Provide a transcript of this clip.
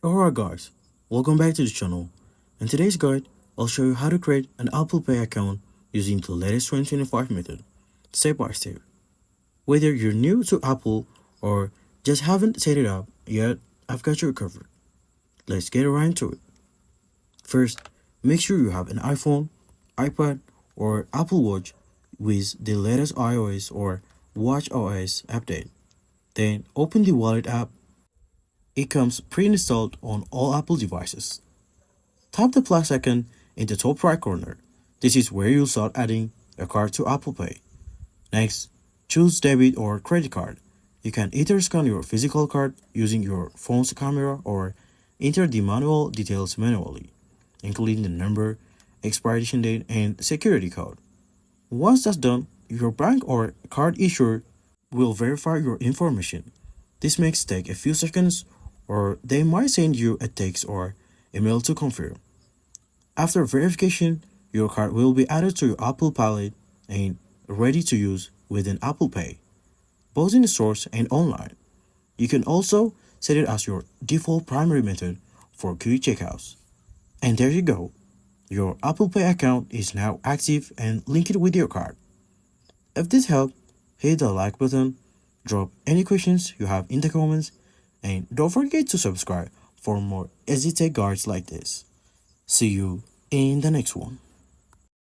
Alright guys, welcome back to the channel. In today's guide, I'll show you how to create an Apple Pay account using the latest 2025 method, step by step. Whether you're new to Apple or just haven't set it up yet, I've got you covered. Let's get right into it. First, make sure you have an iPhone, iPad, or Apple Watch with the latest iOS or watchOS update. Then open the Wallet app. It comes pre-installed on all Apple devices. Tap the plus icon in the top right corner. This is where you'll start adding a card to Apple Pay. Next, choose debit or credit card. You can either scan your physical card using your phone's camera or enter the manual details manually, including the number, expiration date, and security code. Once that's done, your bank or card issuer will verify your information. This may take a few seconds, or they might send you a text or email to confirm. After verification, your card will be added to your Apple Wallet and ready to use within Apple Pay, both in the stores and online. You can also set it as your default primary method for quick checkouts. And there you go. Your Apple Pay account is now active and linked with your card. If this helped, hit the like button, drop any questions you have in the comments, and don't forget to subscribe for more easy tech guides like this. See you in the next one.